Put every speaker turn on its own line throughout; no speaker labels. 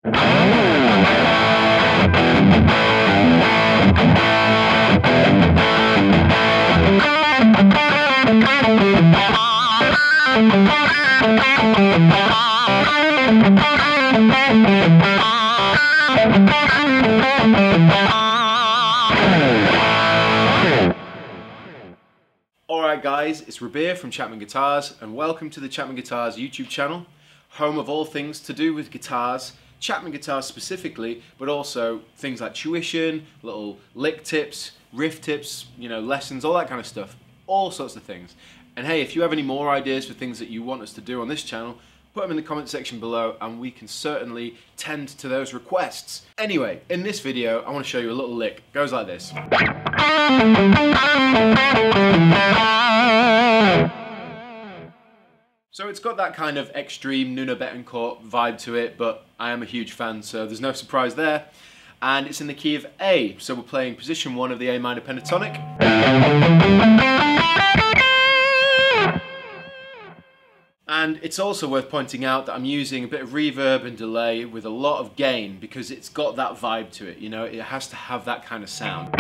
Alright guys, it's Rabea from Chapman Guitars and welcome to the Chapman Guitars YouTube channel, home of all things to do with guitars, Chapman guitars specifically, but also things like tuition, little lick tips, riff tips, lessons, all that kind of stuff, all sorts of things. And hey, if you have any more ideas for things that you want us to do on this channel, put them in the comment section below and we can certainly tend to those requests. Anyway, in this video I want to show you a little lick. It goes like this. So it's got that kind of extreme Nuno Bettencourt vibe to it, but I am a huge fan, so there's no surprise there. And it's in the key of A, so we're playing position 1 of the A minor pentatonic. And it's also worth pointing out that I'm using a bit of reverb and delay with a lot of gain because it's got that vibe to it, it has to have that kind of sound.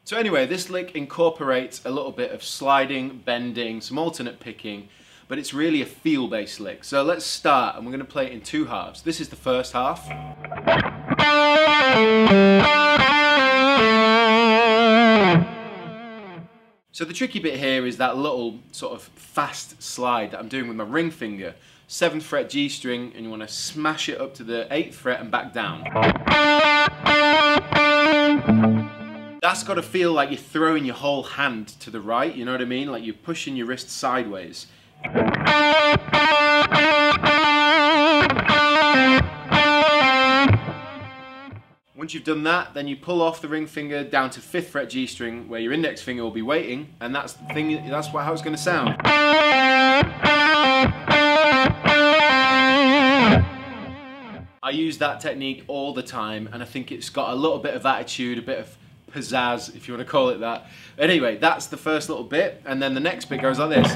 So anyway, this lick incorporates a little bit of sliding, bending, some alternate picking, but it's really a feel-based lick. So let's start, and we're going to play it in 2 halves. This is the first half. So the tricky bit here is that little sort of fast slide that I'm doing with my ring finger. 7th fret G string, and you want to smash it up to the 8th fret and back down. That's got to feel like you're throwing your whole hand to the right, you know what I mean? Like you're pushing your wrist sideways. Once you've done that, then you pull off the ring finger down to 5th fret G string where your index finger will be waiting, and that's the thing, that's how it's going to sound. I use that technique all the time and I think it's got a little bit of attitude, a bit of pizzazz, if you want to call it that. Anyway, that's the first little bit, and then the next bit goes like this.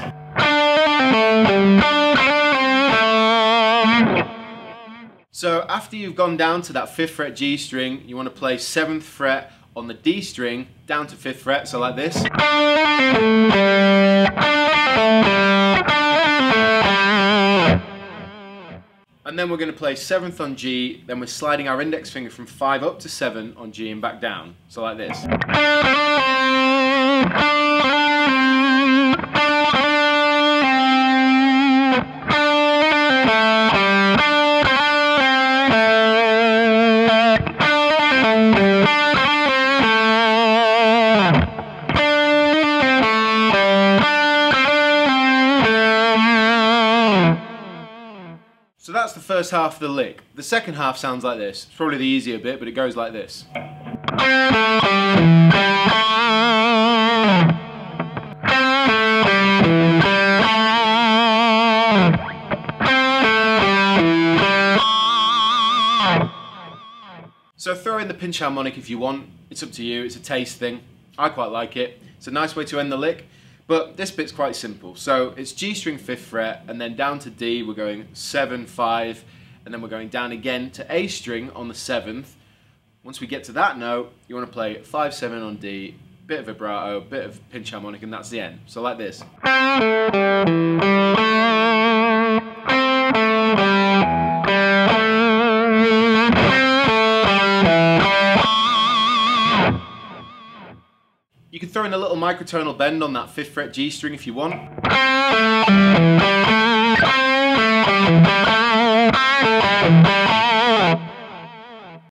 So after you've gone down to that 5th fret G string, you want to play 7th fret on the D string down to 5th fret, so like this. And then we're going to play 7th on G, then we're sliding our index finger from 5 up to 7 on G and back down, so like this. So that's the first half of the lick. The second half sounds like this. It's probably the easier bit, but it goes like this. So throw in the pinch harmonic if you want. It's up to you, it's a taste thing. I quite like it. It's a nice way to end the lick. But this bit's quite simple. So it's G string 5th fret, and then down to D we're going 7, 5, and then we're going down again to A string on the 7th. Once we get to that note, you want to play 5, 7 on D, bit of vibrato, bit of pinch harmonic, and that's the end. So like this. You can throw in a little microtonal bend on that 5th fret G string if you want.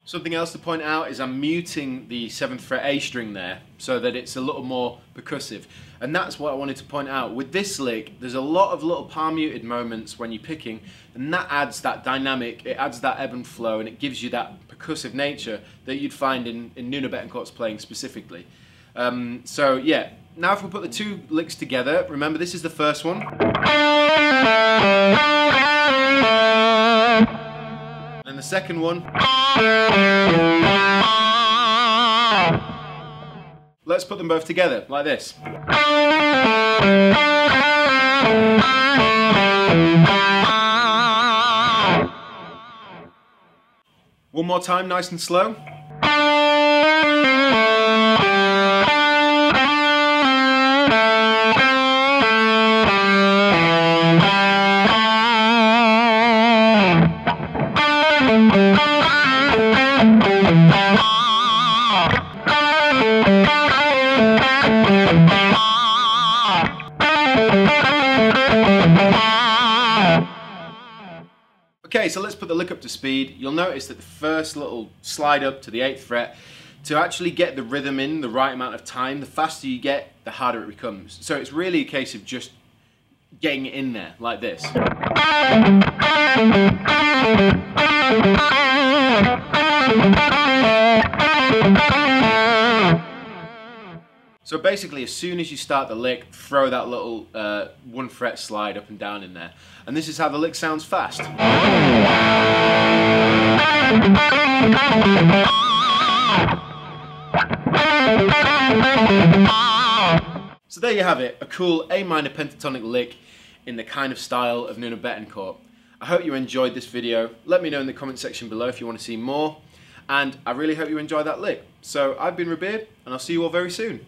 Something else to point out is I'm muting the 7th fret A string there so that it's a little more percussive. And that's what I wanted to point out. With this lick, there's a lot of little palm muted moments when you're picking, and that adds that dynamic, it adds that ebb and flow, and it gives you that percussive nature that you'd find in Nuno Bettencourt's playing specifically. So yeah, now if we put the 2 licks together, remember this is the first one. And the second one. Let's put them both together, like this. One more time, nice and slow. Okay, so let's put the lick up to speed. You'll notice that the first little slide up to the 8th fret, to actually get the rhythm in the right amount of time, the faster you get, the harder it becomes. So it's really a case of just getting it in there, like this. So basically, as soon as you start the lick, throw that little 1 fret slide up and down in there. And this is how the lick sounds fast. So there you have it, a cool A minor pentatonic lick in the kind of style of Nuno Bettencourt. I hope you enjoyed this video. Let me know in the comment section below if you want to see more. And I really hope you enjoyed that lick. So I've been Rabea, and I'll see you all very soon.